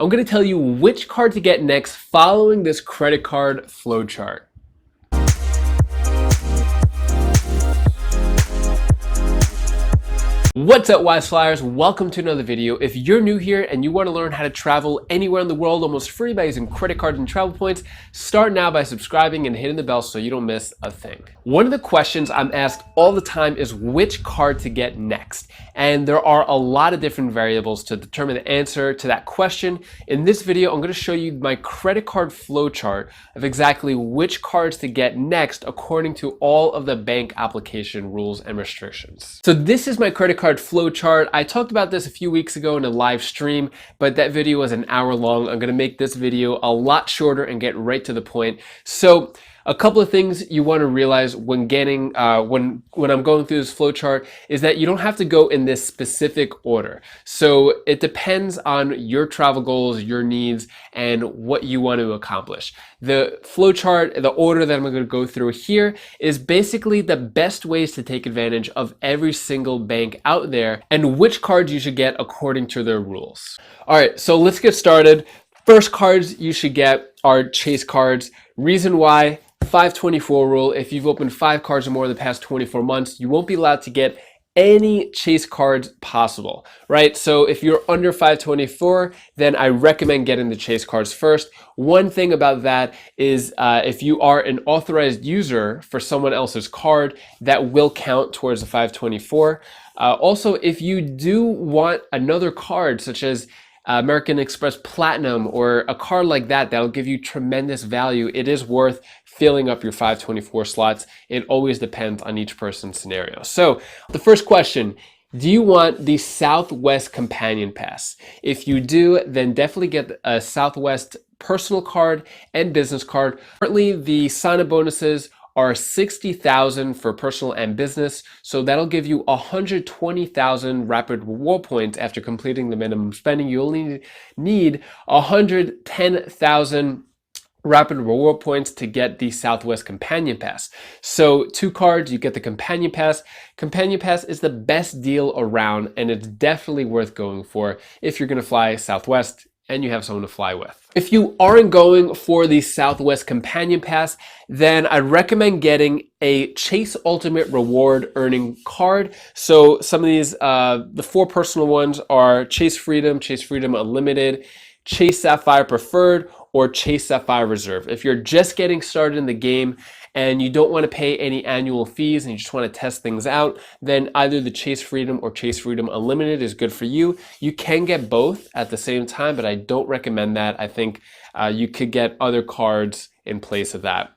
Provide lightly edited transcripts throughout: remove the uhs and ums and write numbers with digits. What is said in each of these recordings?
I'm going to tell you which card to get next following this credit card flowchart. What's up, Wise Flyers? Welcome to another video. If you're new here and you want to learn how to travel anywhere in the world almost free by using credit cards and travel points, start now by subscribing and hitting the bell so you don't miss a thing. One of the questions I'm asked all the time is which card to get next. And there are a lot of different variables to determine the answer to that question. In this video, I'm going to show you my credit card flowchart of exactly which cards to get next according to all of the bank application rules and restrictions. So this is my credit card flowchart. I talked about this a few weeks ago in a live stream, but that video was an hour long. I'm going to make this video a lot shorter and get right to the point. So a couple of things you want to realize when getting when I'm going through this flowchart is that you don't have to go in this specific order. So it depends on your travel goals, your needs, and what you want to accomplish. The flowchart, the order that I'm going to go through here is basically the best ways to take advantage of every single bank out there and which cards you should get according to their rules. All right, so let's get started. First cards you should get are Chase cards. Reason why: 524 rule. If you've opened 5 cards or more in the past 24 months, you won't be allowed to get any Chase cards possible, right? So if you're under 524, then I recommend getting the Chase cards first. One thing about that is if you are an authorized user for someone else's card, that will count towards the 524. Also, if you do want another card, such as American Express Platinum or a card like that, that'll give you tremendous value, it is worth filling up your 524 slots. It always depends on each person's scenario. So the first question: do you want the Southwest Companion Pass? If you do, then definitely get a Southwest personal card and business card. Currently, the sign-up bonuses are 60,000 for personal and business. So that'll give you 120,000 rapid reward points after completing the minimum spending. You only need 110,000 rapid reward points to get the Southwest Companion Pass. So 2 cards, you get the Companion Pass. Companion Pass is the best deal around, and it's definitely worth going for if you're going to fly Southwest and you have someone to fly with. If you aren't going for the Southwest Companion Pass, then I recommend getting a Chase Ultimate Reward Earning card. So some of these, the 4 personal ones are Chase Freedom Unlimited, Chase Sapphire Preferred, or Chase Sapphire Reserve. If you're just getting started in the game and you don't want to pay any annual fees and you just want to test things out, then either the Chase Freedom or Chase Freedom Unlimited is good for you. You can get both at the same time, but I don't recommend that. I think you could get other cards in place of that.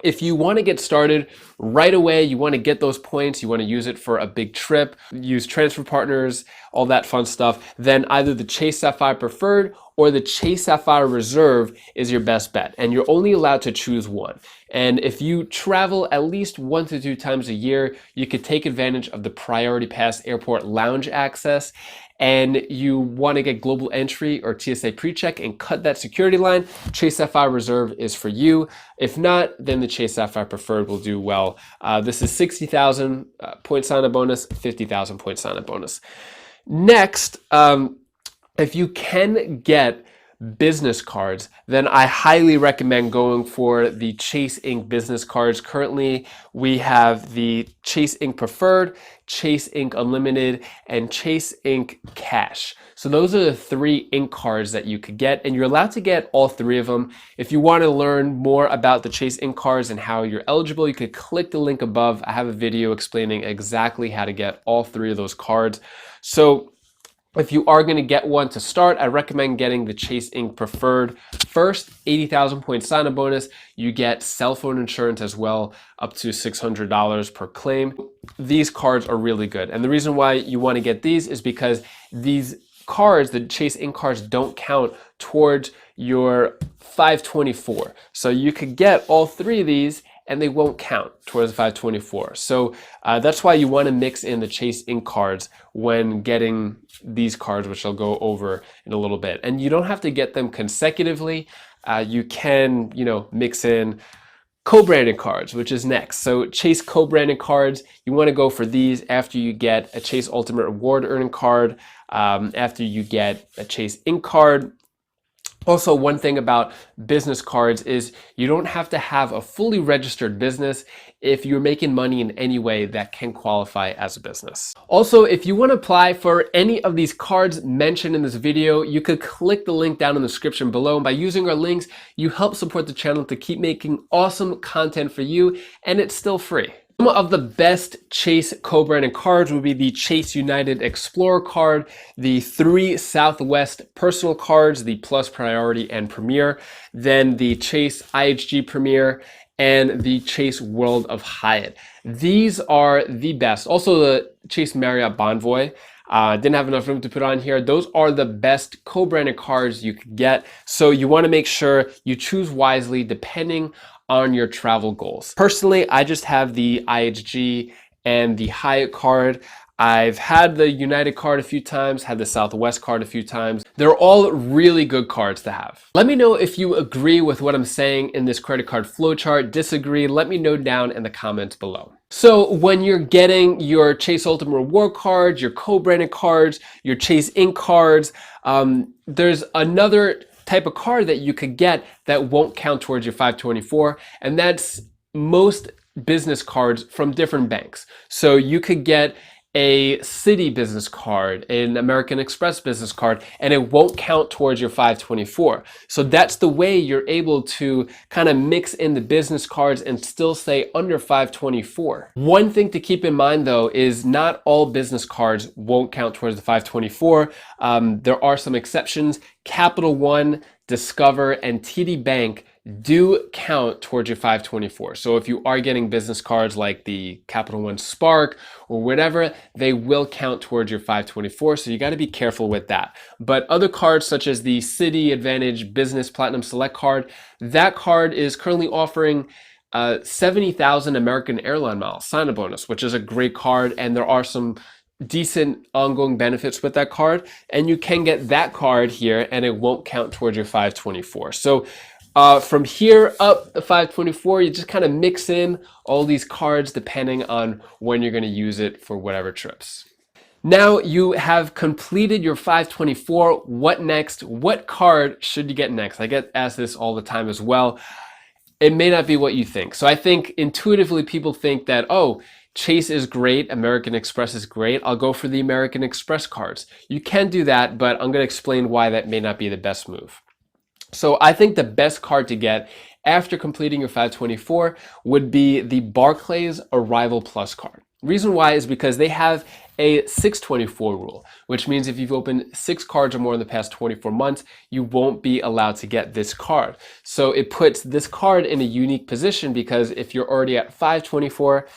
If you want to get started right away, you want to get those points, you want to use it for a big trip, use transfer partners, all that fun stuff, then either the Chase Sapphire Preferred or the Chase Sapphire Reserve is your best bet. And you're only allowed to choose one. And if you travel at least 1 to 2 times a year, you could take advantage of the Priority Pass airport lounge access, and you want to get global entry or TSA PreCheck and cut that security line, Chase Sapphire Reserve is for you. If not, then the Chase Sapphire Preferred will do well. This is 60,000 point sign-up bonus, 50,000 point sign-up bonus. Next, if you can get business cards, then I highly recommend going for the Chase Ink business cards. Currently, we have the Chase Ink Preferred, Chase Ink Unlimited, and Chase Ink Cash. So those are the 3 ink cards that you could get, and you're allowed to get all 3 of them. If you want to learn more about the Chase Ink cards and how you're eligible, you could click the link above. I have a video explaining exactly how to get all 3 of those cards. So if you are going to get one to start, I recommend getting the Chase Ink Preferred first. 80,000 point sign-up bonus. You get cell phone insurance as well, up to $600 per claim. These cards are really good. And the reason why you want to get these is because these cards, the Chase Ink cards, don't count towards your 524. So you could get all 3 of these and they won't count towards the 524. So that's why you want to mix in the Chase Ink cards when getting these cards, which I'll go over in a little bit. And you don't have to get them consecutively. You can, mix in CoBranded cards, which is next. So Chase CoBranded cards, you want to go for these after you get a Chase Ultimate Reward Earning card, after you get a Chase Ink card, Also, one thing about business cards is you don't have to have a fully registered business if you're making money in any way that can qualify as a business. Also, if you want to apply for any of these cards mentioned in this video, you could click the link down in the description below. And by using our links, you help support the channel to keep making awesome content for you, and it's still free. Some of the best Chase co-branded cards would be the Chase United Explorer card, the 3 Southwest personal cards, the Plus, Priority, and Premier, then the Chase IHG Premier, and the Chase World of Hyatt. These are the best. Also the Chase Marriott Bonvoy. Didn't have enough room to put on here. Those are the best co-branded cards you could get. So you want to make sure you choose wisely depending on your travel goals. Personally, I just have the IHG and the Hyatt card. I've had the United card a few times, had the Southwest card a few times. They're all really good cards to have. Let me know if you agree with what I'm saying in this credit card flowchart. Disagree, let me know down in the comments below. So when you're getting your Chase Ultimate Reward cards, your co-branded cards, your Chase Ink cards, there's another type of card that you could get that won't count towards your 524, and that's most business cards from different banks. So you could get a Citi business card, an American Express business card, and it won't count towards your 524. So that's the way you're able to kind of mix in the business cards and still stay under 524. One thing to keep in mind though is not all business cards won't count towards the 524. There are some exceptions. Capital One, Discover, and TD Bank do count towards your 524. So if you are getting business cards like the Capital One Spark or whatever, they will count towards your 524. So you got to be careful with that. But other cards such as the Citi Advantage Business Platinum Select card, that card is currently offering 70,000 American airline miles sign-up bonus, which is a great card. And there are some decent ongoing benefits with that card. And you can get that card here and it won't count towards your 524. So from here up the 524, you just kind of mix in all these cards depending on when you're going to use it for whatever trips. Now you have completed your 524. What next? What card should you get next? I get asked this all the time as well. It may not be what you think. So I think intuitively people think that, oh, Chase is great, American Express is great, I'll go for the American Express cards. You can do that, but I'm going to explain why that may not be the best move. So I think the best card to get after completing your 524 would be the Barclays Arrival Plus card. Reason why is because they have a 624 rule, which means if you've opened 6 cards or more in the past 24 months, you won't be allowed to get this card. So it puts this card in a unique position because if you're already at 524,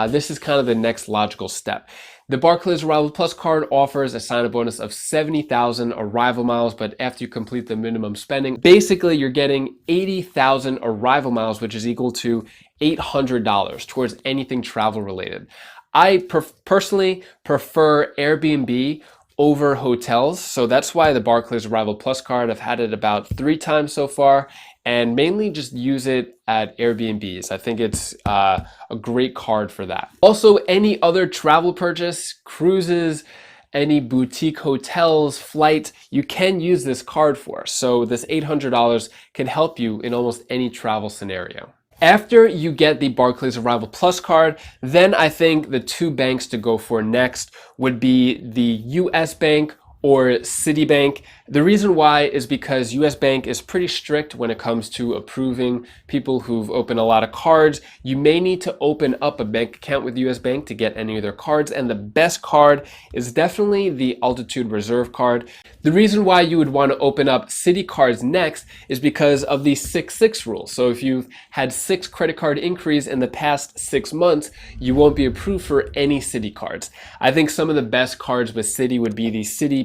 this is kind of the next logical step. The Barclays Arrival Plus card offers a sign-up bonus of 70,000 arrival miles, but after you complete the minimum spending, basically you're getting 80,000 arrival miles, which is equal to $800 towards anything travel related. I personally prefer Airbnb over hotels, so that's why the Barclays Arrival Plus card, I've had it about 3 times so far, and mainly just use it at Airbnbs. I think it's a great card for that. Also, any other travel purchase, cruises, any boutique hotels, flights, you can use this card for. So this $800 can help you in almost any travel scenario. After you get the Barclays Arrival Plus card, then I think the 2 banks to go for next would be the US Bank or Citibank. The reason why is because US Bank is pretty strict when it comes to approving people who've opened a lot of cards. You may need to open up a bank account with US Bank to get any of their cards, and the best card is definitely the Altitude Reserve card. The reason why you would want to open up Citi cards next is because of the 6-6 rule. So if you've had 6 credit card inquiries in the past 6 months, you won't be approved for any Citi cards. I think some of the best cards with Citi would be the Citi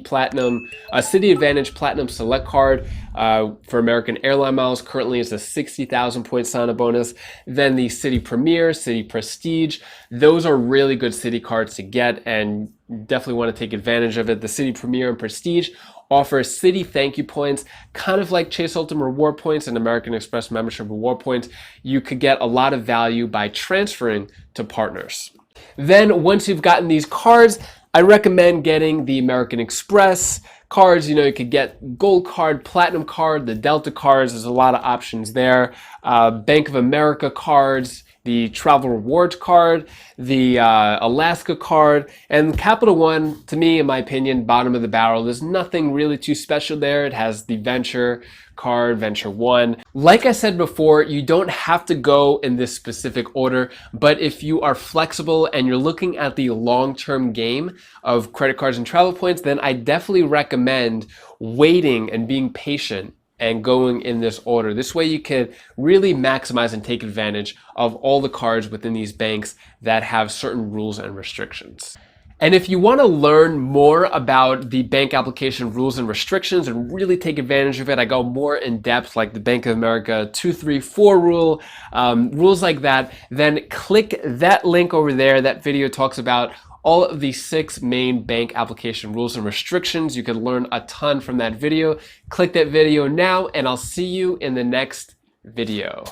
Advantage Platinum Select card for American airline miles. Currently it's a 60,000 point sign-up bonus. Then the Citi Premier, Citi Prestige. Those are really good Citi cards to get and definitely want to take advantage of it. The Citi Premier and Prestige offer Citi thank you points, kind of like Chase Ultimate Reward points and American Express membership reward points. You could get a lot of value by transferring to partners. Then once you've gotten these cards, I recommend getting the American Express cards. You could get Gold Card, Platinum Card, the Delta cards. There's a lot of options there. Bank of America cards, the Travel Rewards card, the Alaska card, and Capital One, to me, in my opinion, bottom of the barrel. There's nothing really too special there. It has the Venture card, Venture One. Like I said before, you don't have to go in this specific order, but if you are flexible and you're looking at the long-term game of credit cards and travel points, then I definitely recommend waiting and being patient and going in this order. This way you can really maximize and take advantage of all the cards within these banks that have certain rules and restrictions. And if you want to learn more about the bank application rules and restrictions and really take advantage of it, I go more in depth, like the Bank of America 234 rule, rules like that, then click that link over there. That video talks about all of the 6 main bank application rules and restrictions. You can learn a ton from that video. Click that video now, and I'll see you in the next video.